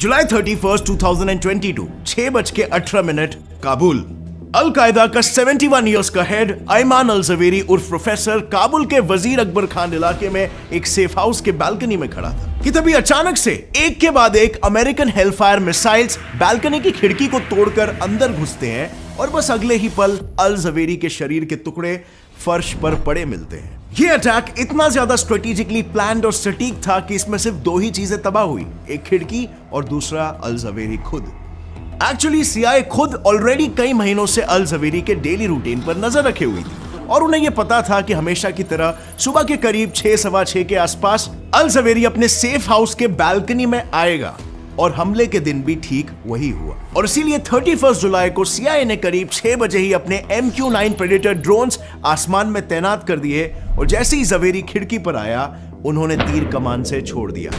जुलाई 31, 2022, 6:18 काबुल। अल कायदा का 71 इयर्स का हेड अयमान अल जवेरी उर्फ प्रोफेसर काबुल के वजीर अकबर खान इलाके में एक सेफ हाउस के बालकनी में खड़ा था कि तभी अचानक से एक के बाद एक अमेरिकन हेलफायर मिसाइल्स बालकनी की खिड़की को तोड़कर अंदर घुसते हैं और बस अगले ही पल अल जवेरी के शरीर के टुकड़े फर्श पर पड़े मिलते हैं। यह अटैक इतना ज्यादा स्ट्रेटेजिकली प्लान्ड और सटीक था कि इसमें सिर्फ दो ही चीजें तबाह हुई, एक खिड़की और दूसरा अल जवेरी खुद। एक्चुअली सीआईए खुद ऑलरेडी कई महीनों से अल जवेरी के डेली रूटीन पर नजर रखे हुई थी और उन्हें यह पता था कि हमेशा की तरह सुबह के करीब 6-6:15 के आसपास अल जवेरी अपने सेफ हाउस के बालकनी में आएगा और हमले के दिन भी ठीक वही हुआ। और इसीलिए 31 जुलाई को सीआईए ने करीब 6 बजे ही अपने MQ-9 प्रेडेटर ड्रोन्स आसमान में तैनात कर दिए और जैसे ही जवेरी खिड़की पर आया उन्होंने तीर कमान से छोड़ दिया।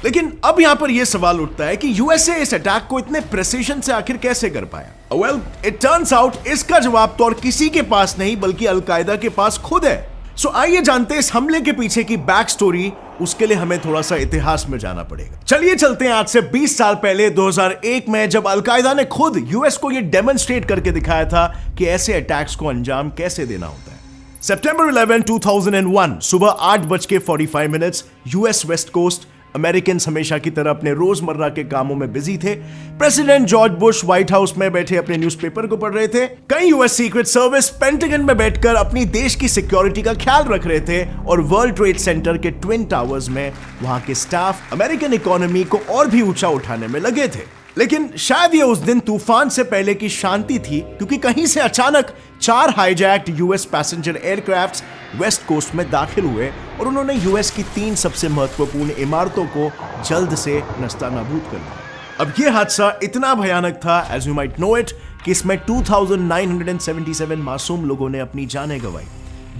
लेकिन अब यहां पर यह सवाल उठता है कि यूएसए इस अटैक को इतने प्रेसिशन से आखिर कैसे कर पाया। वेल, इट टर्न्स आउट इसका जवाब तो और किसी के पास नहीं बल्कि अल कायदा के पास खुद है। सो आइए जानते हैं इस हमले के पीछे की बैक स्टोरी। उसके लिए हमें थोड़ा सा इतिहास में जाना पड़ेगा। चलिए चलते हैं आज से 20 साल पहले 2001 में, जब अल कायदा ने खुद यूएस को यह डेमोन्स्ट्रेट करके दिखाया था कि ऐसे अटैक्स को अंजाम कैसे देना होता है। सितंबर 11, 2001 सुबह 8:45 यूएस वेस्ट कोस्ट। अमेरिकन हमेशा की तरह अपने रोजमर्रा के कामों में बिजी थे। President George Bush white house में बैठे अपने न्यूज़पेपर को पढ़ रहे थे। कई यूएस सीक्रेट सर्विस पेंटागन में बैठकर अपनी देश की सिक्योरिटी का ख्याल रख रहे थे और वर्ल्ड ट्रेड सेंटर के ट्विन टावर्स में वहां के स्टाफ अमेरिकन इकोनॉमी को और भी ऊंचा उठाने में लगे थे। लेकिन शायद ये उस दिन तूफान से पहले की शांति थी, क्योंकि कहीं से अचानक 4 hijacked US passenger aircrafts west coast में दाखिल हुए और उन्होंने यूएस की 3 सबसे महत्वपूर्ण इमारतों को जल्द से नस्तानाबूद कर दिया। अब यह हादसा इतना भयानक था, as you might know it, कि इसमें 2977 मासूम लोगों ने अपनी जानें गंवाई।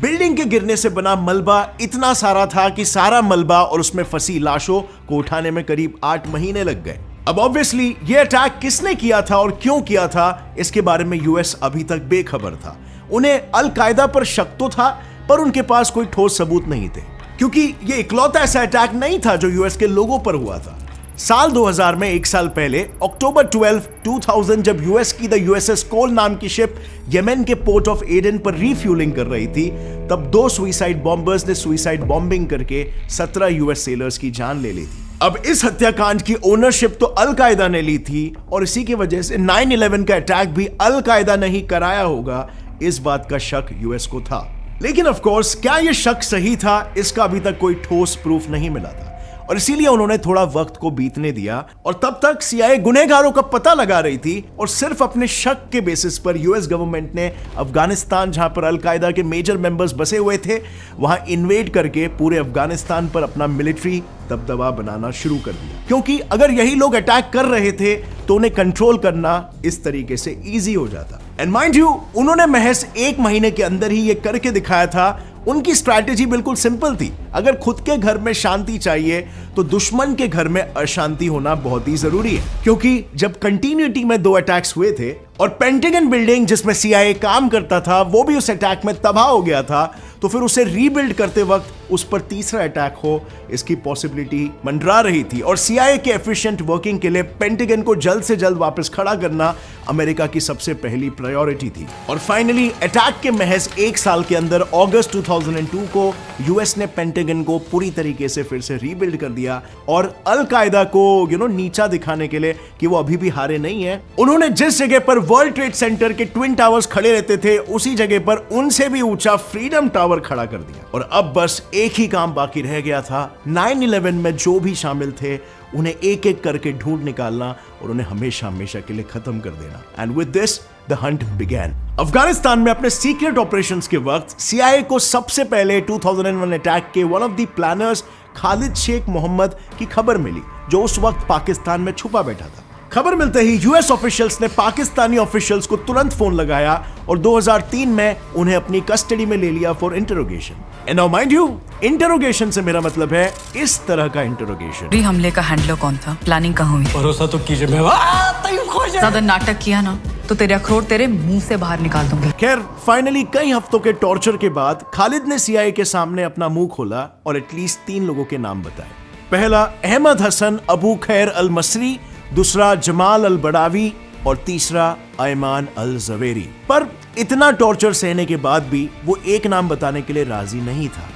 बिल्डिंग के गिरने से बना मलबा इतना सारा था कि सारा मलबा और उसमें फंसी लाशों को उठाने में करीब 8 महीने लग गए। अब ऑब्वियसली ये अटैक किसने किया था और क्यों किया था, इसके बारे में यूएस अभी तक बेखबर था। उन्हें अल कायदा पर शक तो था, पर उनके पास कोई ठोस सबूत नहीं थे, क्योंकि ये इकलौता ऐसा अटैक नहीं था जो यूएस के लोगों पर हुआ था। साल 2000 में, एक साल पहले, अक्टूबर 12, 2000, जब यूएस की द यूएसएस कोल नाम की शिप येमेन के पोर्ट ऑफ एडन पर रिफ्यूलिंग कर रही थी, तब 2 सुइसाइड बॉम्बर्स ने सुइसाइड बॉम्बिंग करके 17 यूएस सेलर्स की जान ले ली थी। अब इस हत्याकांड की ओनरशिप तो अल कायदा ने ली थी और इसी की वजह से 9/11 का अटैक भी अल कायदा ने ही कराया होगा, इस बात का शक यूएस को था। लेकिन ऑफ कोर्स क्या यह शक सही था, इसका अभी तक कोई ठोस प्रूफ नहीं मिला था और इसीलिए उन्होंने थोड़ा वक्त को बीतने दिया और तब तक सीआईए गुनहगारों का पता लगा रही थी और सिर्फ अपने शक के बेसिस पर यूएस गवर्नमेंट ने अफगानिस्तान, जहां पर अल कायदा के मेजर मेंबर्स बसे हुए थे, वहां इन्वेड करके पूरे अफगानिस्तान पर अपना मिलिट्री दबदबा बनाना शुरू कर दिया। क्योंकि अगर यही लोग अटैक कर रहे थे तो उन्हें कंट्रोल करना इस तरीके से इजी हो जाता। एंड माइंड यू, उन्होंने महज 1 महीने के अंदर ही ये करके दिखाया था। उनकी स्ट्रैटेजी बिल्कुल सिंपल थी। अगर खुद के घर में शांति चाहिए तो दुश्मन के घर में अशांति होना बहुत ही जरूरी है, क्योंकि जब कंटिन्यूटी में 2 अटैक्स हुए थे और पेंटागन बिल्डिंग जिसमें सीआईए काम करता था वो भी उस अटैक में तबाह हो गया था, तो फिर उसे रीबिल्ड करते वक्त उस पर तीसरा अटैक हो, इसकी पॉसिबिलिटी मंडरा रही थी। और सीआईए के एफिशिएंट वर्किंग के लिए पेंटागन को जल्द से जल्द वापस खड़ा करना अमेरिका की सबसे पहली प्रायोरिटी थी। और फाइनली अटैक के महज 1 साल के अंदर अगस्त 2002 को यूएस ने पेंटागन को पूरी तरीके से फिर से रीबिल्ड कर दिया और अल कायदा को नीचा दिखाने के लिए कि वो अभी भी हारे नहीं है, उन्होंने जिस जगह पर वर्ल्ड ट्रेड सेंटर के ट्विन टावर्स खड़े रहते थे उसी जगह पर उनसे भी ऊंचा फ्रीडम टावर खड़ा कर दिया। और अब बस एक ही काम बाकी रह गया था, 9/11 में जो भी शामिल थे उन्हें एक एक करके ढूंढ निकालना और उन्हें हमेशा हमेशा के लिए खत्म कर देना। And with this the Hunt began. Afghanistan में अपने सीक्रेट ऑपरेशंस के वक्त सीआईए को सबसे पहले 2001 अटैक के one of the planners Khalid Sheikh Mohammed की खबर मिली, जो उस वक्त पाकिस्तान में छुपा बैठा था। खबर मिलते ही यूएस ऑफिशियल्स ने पाकिस्तानी ऑफिशियल्स को तुरंत फोन लगाया और 2003 में उन्हें अपनी कस्टडी में ले लिया for interrogation. And now mind you, interrogation से मेरा मतलब है इस तरह का इंटरोगेशन। हमले का हैंडलर कौन था? प्लानिंग कहाँ हुई? भरोसा तो कीजिए, मैं ज्यादा नाटक किया ना तो तेरे अखरोट तेरे मुंह से बाहर निकाल दूंगी। खैर, फाइनली कई हफ्तों के टॉर्चर के बाद खालिद ने सीआईए के सामने अपना मुंह खोला और एटलीस्ट 3 लोगों के नाम बताए। पहला अहमद हसन अबू खैर अल मसरी, दूसरा जमाल अल बड़ावी और तीसरा अयमान अल जवेरी। पर इतना टॉर्चर सहने के बाद भी वो एक नाम बताने के लिए राजी नहीं था,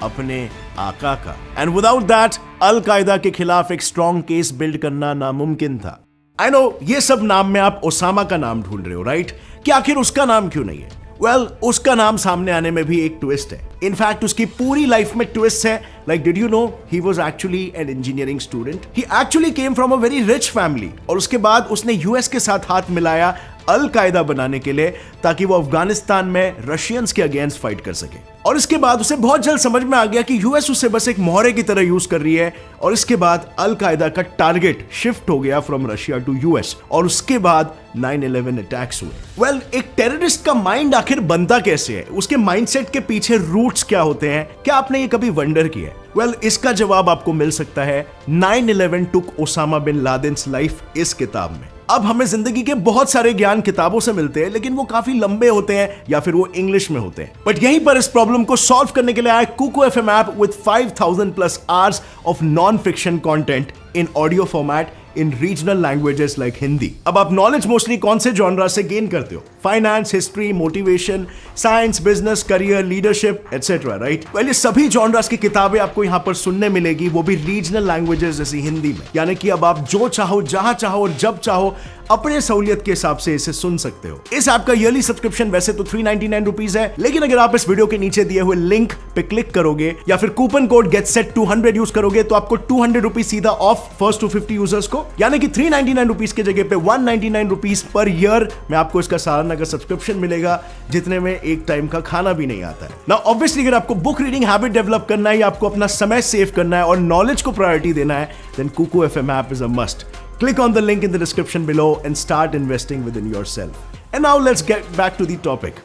अपने आका का। एंड विदाउट दैट अल कायदा के खिलाफ एक स्ट्रॉन्ग केस बिल्ड करना नामुमकिन था। आई नो ये सब नाम में आप ओसामा का नाम ढूंढ रहे हो, राइट? कि आखिर उसका नाम क्यों नहीं है? वेल, उसका नाम सामने आने में भी एक ट्विस्ट है। इनफैक्ट उसकी पूरी लाइफ में ट्विस्ट है। Like, did you know he was actually an engineering student. He actually came from a very rich family और उसके बाद उसने यूएस के साथ हाथ मिलाया अल कायदा बनाने के लिए, ताकि वो अफगानिस्तान में रशियंस के अगेंस्ट फाइट कर सके। और इसके बाद उसे बहुत जल्द समझ में आ गया कि यूएस उसे बस एक मोहरे की तरह यूज कर रही है। और इसके बाद अल कायदा का टारगेट शिफ्ट हो गया फ्रॉम रशिया टू यूएस और उसके बाद 9/11 अटैक्स हुए। वेल, एक टेररिस्ट का माइंड आखिर बनता कैसे है? उसके माइंडसेट के पीछे रूट्स क्या होते हैं? क्या आपने ये कभी वंडर किया? वेल, इसका जवाब आपको मिल सकता है 9/11 took Osama bin Laden's life इस किताब में। अब हमें जिंदगी के बहुत सारे ज्ञान किताबों से मिलते हैं, लेकिन वो काफी लंबे होते हैं या फिर वो इंग्लिश में होते हैं। बट यहीं पर इस प्रॉब्लम को सॉल्व करने के लिए आया Kuku FM app with 5000+ hours of non fiction content in audio format in regional languages like Hindi. अब आप नॉलेज मोस्टली कौन से जॉनरा से गेन करते हो? Finance, history, motivation, science, business, career, leadership etcetera, right? Well, ये सभी जॉनरास की किताबें आपको यहाँ पर सुनने मिलेगी, वो भी रीजनल लैंग्वेजेस जैसी हिंदी में। यानी कि अब आप जो चाहो, जहां चाहो और जब चाहो अपने सहूलियत के हिसाब से इसे सुन सकते हो। इस ऐप का ईयरली सब्सक्रिप्शन वैसे तो 399 रुपीज है, लेकिन अगर आप इस वीडियो के नीचे दिए हुए लिंक पे क्लिक करोगे या फिर कूपन कोड GETSET200 यूज करोगे तो आपको 200 रुपीज सीधा ऑफ फर्स्ट 250 यूजर्स को, यानी कि 399 रुपीज के जगह पे 199 रुपीज पर ईयर में आपको इसका सालाना का सब्सक्रिप्शन मिलेगा, जितने में एक टाइम का खाना भी नहीं आता है ना। ऑब्वियसली अगर आपको बुक रीडिंग हैबिट डेवलप करना है या आपको अपना समय सेव करना है और नॉलेज को प्रायोरिटी देना है, then Kuku FM app is a must. Click on the link in the description below and start investing within yourself. And now let's get back to the topic.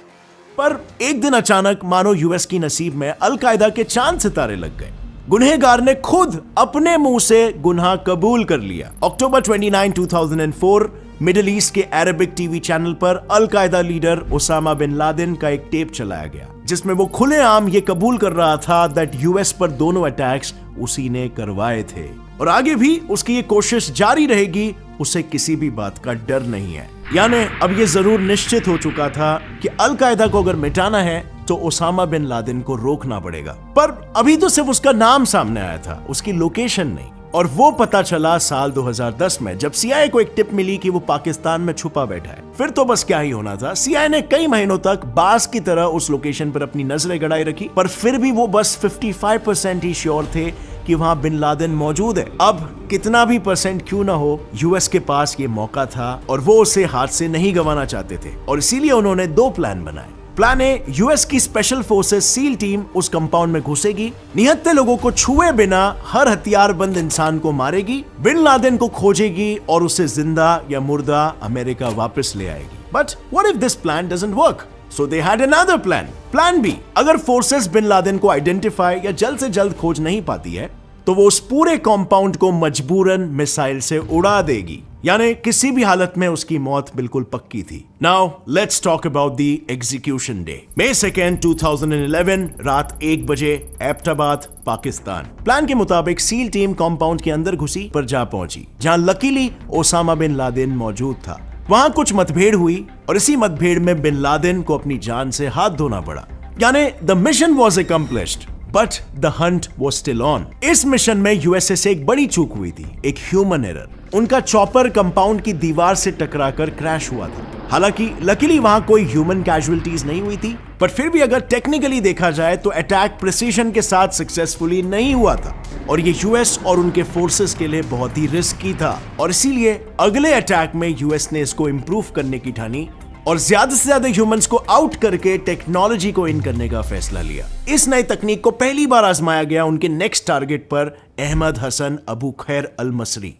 पर एक दिन अचानक मानो यूएस की नसीब में अल कायदा के चांद सितारे लग गए। गुनहगार ने खुद अपने मुंह से गुनाह कबूल कर लिया। अक्टूबर 29, 2004 मिडिल ईस्ट के अरबिक टीवी चैनल पर अल कायदा लीडर ओसामा बिन लादेन का एक टेप चलाया गया, जिसमें वो खुलेआम ये कबूल कर रहा था दैट यूएस पर दोनों अटैक्स उसी ने करवाए थे और आगे भी उसकी ये कोशिश जारी रहेगी। उसे किसी भी बात का डर नहीं है। यानी अब ये जरूर निश्चित हो चुका था कि अल कायदा को अगर मिटाना है तो ओसामा बिन लादेन को रोकना पड़ेगा। पर अभी तो सिर्फ उसका नाम सामने आया था, उसकी लोकेशन नहीं। और वो पता चला साल 2010 में, जब सीआईए को एक टिप मिली कि वो पाकिस्तान में छुपा बैठा है। फिर तो बस क्या ही होना था, सीआईए ने कई महीनों तक बास की तरह उस लोकेशन पर अपनी नजरें गड़ाई रखी, पर फिर भी वो बस 55% ही श्योर थे कि वहां बिन लादेन मौजूद है। अब कितना भी परसेंट क्यों ना हो, यूएस के पास ये मौका था और वो उसे हाथ से नहीं गंवाना चाहते थे। और इसीलिए उन्होंने 2 प्लान बनाए। प्लान ए, यूएस की स्पेशल फोर्सेस सील टीम उस कंपाउंड में घुसेगी, निहत्थे लोगों को छुए बिना हर हथियारबंद इंसान को मारेगी, बिन लादेन को खोजेगी और उसे जिंदा या मुर्दा अमेरिका वापस ले आएगी। But what if this plan doesn't work? So they had another plan. Plan B, अगर फोर्सेस बिन लादेन को आइडेंटिफाई या जल्द से जल्द खोज नहीं पाती है तो वो उस पूरे कॉम्पाउंड को मजबूरन मिसाइल से उड़ा देगी, यानी किसी भी हालत में उसकी मौत बिल्कुल पक्की थी। Now let's talk about the execution day. मई 2, 2011 रात 1 बजे, एबटाबाद, पाकिस्तान। प्लान के मुताबिक सील टीम कॉम्पाउंड के अंदर घुसी पर जा पहुंची, जहां लकीली ओसामा बिन लादेन मौजूद था। वहां कुछ मतभेड़ हुई और इसी मतभेड़ में बिन लादेन को अपनी जान से हाथ धोना पड़ा। यानी the mission was accomplished but the Hunt was still on. इस मिशन में यूएसए से एक बड़ी चूक हुई थी, एक ह्यूमन एरर। उनका चॉपर कंपाउंड की दीवार से टकराकर क्रैश हुआ था। हालांकि लकीली वहां कोई ह्यूमन कैजुअलिटीज नहीं हुई थी, पर फिर भी अगर टेक्निकली देखा जाए तो अटैक प्रिसीजन के साथ सक्सेसफुली नहीं हुआ था और ये यूएस और उनके फोर्सेस के लिए बहुत ही रिस्की था। और इसीलिए अगले अटैक में यूएस ने इसको इंप्रूव करने की ठानी और ज्यादा से ज्यादा ह्यूमंस को आउट करके टेक्नोलॉजी को इन करने का फैसला लिया। इस नई तकनीक को पहली बार आजमाया गया उनके नेक्स्ट टारगेट पर, अहमद हसन अबू खैर अल मसरी।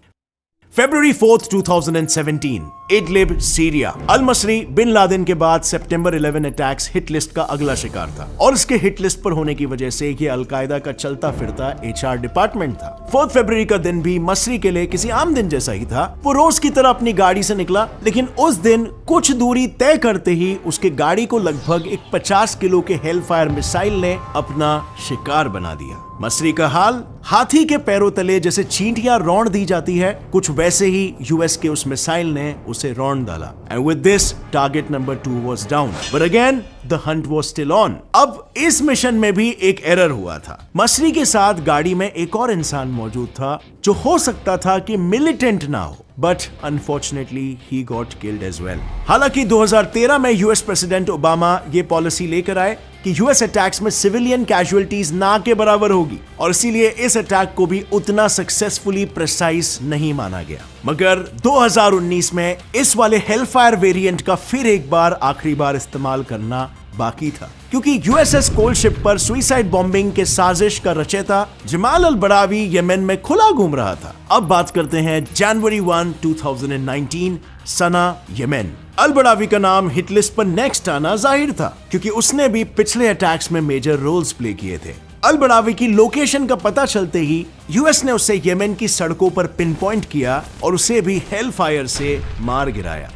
February 4th, 2017, Idlib, Syria. अल मसरी बिन लादेन के बाद सितंबर 11 अटैक्स हिट लिस्ट का अगला शिकार था और इसके हिट लिस्ट पर होने की वजह से ये अल कायदा का चलता फिरता HR डिपार्टमेंट था। 4 फरवरी का दिन भी मसरी के लिए किसी आम दिन जैसा ही था। वो रोज की तरह अपनी गाड़ी से निकला, लेकिन उस दिन कुछ दूरी तय करते ही उसके गाड़ी को लगभग एक 50 किलो के हेलफायर मिसाइल ने अपना शिकार बना दिया। मसरी का हाल हाथी के पैरों तले जैसे चींटियां रौंद दी जाती है, कुछ वैसे ही यूएस के उस मिसाइल ने उसे रौंद डाला। And with this target number 2 was down, but again the Hunt was still on. अब इस मिशन में भी एक एरर हुआ था। मसरी के साथ गाड़ी में एक और इंसान मौजूद था जो हो सकता था कि मिलिटेंट ना हो, but unfortunately he got killed as well. हालांकि 2013 में यूएस प्रेसिडेंट ओबामा ये पॉलिसी लेकर आए कि यूएस अटैक्स में सिविलियन कैजुअलिटीज ना के बराबर होगी, और इसीलिए इस अटैक को भी उतना सक्सेसफुली प्रिसाइज नहीं माना गया। मगर 2019 में इस वाले हेलफायर वेरिएंट का फिर एक बार आखिरी बार इस्तेमाल करना बाकी था, क्योंकि यूएसएस कोल शिप पर सुइसाइड बॉम्बिंग के साजिश का रचयिता जमाल अल बड़ावी येमेन में खुला घूम रहा था। अब बात करते हैं जनवरी 1, 2019, सना, येमेन। अल बड़ावी का नाम हिट लिस्ट पर नेक्स्ट आना जाहिर था, क्योंकि उसने भी पिछले अटैक्स में मेजर रोल्स प्ले किए थे। अल बड़ावी की लोकेशन का पता चलते ही यूएस ने उसे येमेन की सड़कों पर पिन पॉइंट किया और उसे भी हेल फायर से मार गिराया,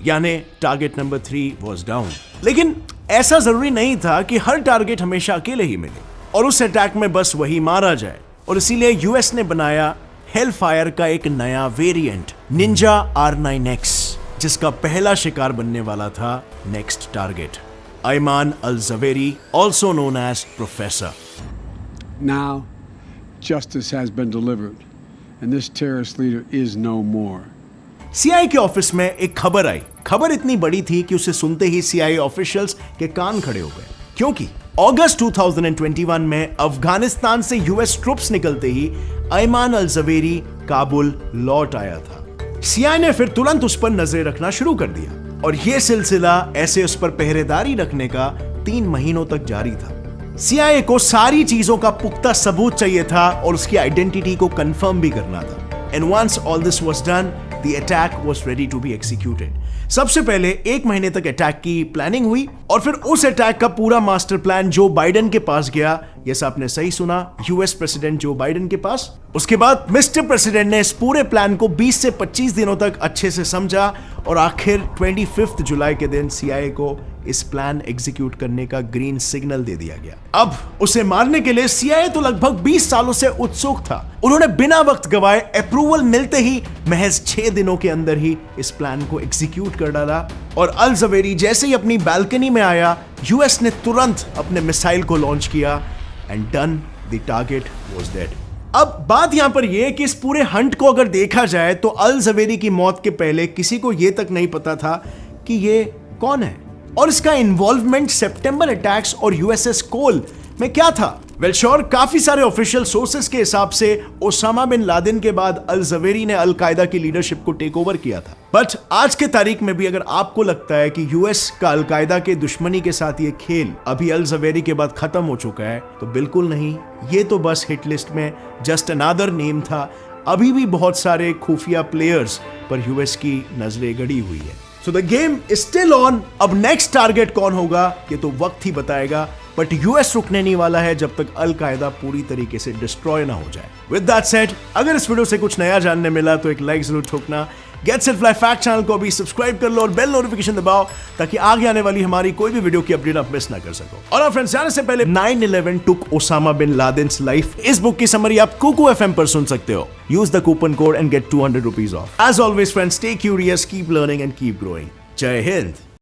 यानी टारगेट नंबर 3 वाज डाउन। लेकिन ऐसा जरूरी नहीं था कि हर टारगेट हमेशा अकेले ही मिले और उस अटैक में बस वही मारा जाए, और इसीलिए यूएस ने बनाया हेल फायर का एक नया वेरिएंट, निंजा R9X, जिसका पहला शिकार बनने वाला था next target, Ayman al Zawahiri, also known as professor. Now, justice has been delivered, and this terrorist leader is no more. CIA के ऑफिस में एक खबर आई। खबर इतनी बड़ी थी कि उसे सुनते ही सीआईए ऑफिशियल्स के कान खड़े हो गए, क्योंकि अगस्त 2021 में अफगानिस्तान से यूएस ट्रुप्स निकलते ही अयमान अल ज़वेरी काबुल लौट आया था। सीआईए ने फिर तुरंत उस पर नजरें रखना शुरू कर दिया, और यह सिलसिला ऐसे उस पर पहरेदारी रखने का 3 महीनों तक जारी था। सीआईए को सारी चीजों का पुख्ता सबूत चाहिए था और उसकी आइडेंटिटी को कंफर्म भी करना था। And once all this was done, the attack was ready to be executed. सबसे पहले 1 महीने तक अटैक की प्लानिंग हुई, और फिर उस अटैक का पूरा मास्टर प्लान जो बाइडेन के पास गया। यस, आपने सही सुना, यूएस प्रेसिडेंट जो बाइडेन के पास। उसके बाद मिस्टर प्रेसिडेंट ने इस पूरे प्लान को 20 से 25 दिनों तक अच्छे से समझा, और आखिर 25 जुलाई के दिन सीआईए को इस प्लान एग्जीक्यूट करने का ग्रीन सिग्नल दे दिया गया। अब उसे मारने के लिए सीआईए तो लगभग 20 सालों से उत्सुक था। उन्होंने बिना वक्त गवाए अप्रूवल मिलते ही महज 6 दिनों के अंदर ही इस प्लान को एग्जीक्यूट कर डाला, और अल ज़वेरी जैसे ही अपनी बालकनी में आया, यूएस ने तुरंत अपने मिसाइल को लॉन्च किया, and done, the target was dead. अब बात यहां पर यह कि इस पूरे हंट को अगर देखा जाए तो अल ज़वेरी की मौत के पहले किसी को यह तक नहीं पता था कि ये कौन है, और इसका इन्वॉल्वमेंट सितंबर अटैक्स और यूएसएस कोल में क्या था। वेल श्योर, काफी सारे ऑफिशियल सोर्सेस के हिसाब से ओसामा बिन लादेन के बाद अल ज़वेरी ने अल कायदा की लीडरशिप को टेक ओवर किया था। बट आज के तारीख में भी अगर आपको लगता है कि यूएस का अल कायदा के दुश्मनी के साथ ये खेल अभी अल ज़वेरी के बाद खत्म हो चुका है, तो बिल्कुल नहीं। ये तो बस हिट लिस्ट में जस्ट अनदर नेम था। अभी भी बहुत सारे खुफिया प्लेयर्स पर यूएस की नजरें गड़ी हुई है। So the game is still on. अब नेक्स्ट टारगेट कौन होगा ये तो वक्त ही बताएगा, बट यूएस रुकने नहीं वाला है जब तक अल कायदा पूरी तरीके से डिस्ट्रॉय ना हो जाए। विद दैट सेड, अगर इस वीडियो से कुछ नया जानने मिला तो एक लाइक जरूर ठोकना। Get set fly fact channel को भी सब्सक्राइब कर लो और बेल नोटिफिकेशन दबाओ, ताकि आगे आने वाली हमारी कोई भी वीडियो की अपडेट आप मिस ना कर सको। और फ्रेंड्स, जाने से पहले 9/11 took Osama bin Laden's life, इस बुक की समरी आप कुकू एफएम पर सुन सकते हो। Use the coupon code and get 200 rupees off. As always friends, stay curious, keep learning and keep growing. जय हिंद।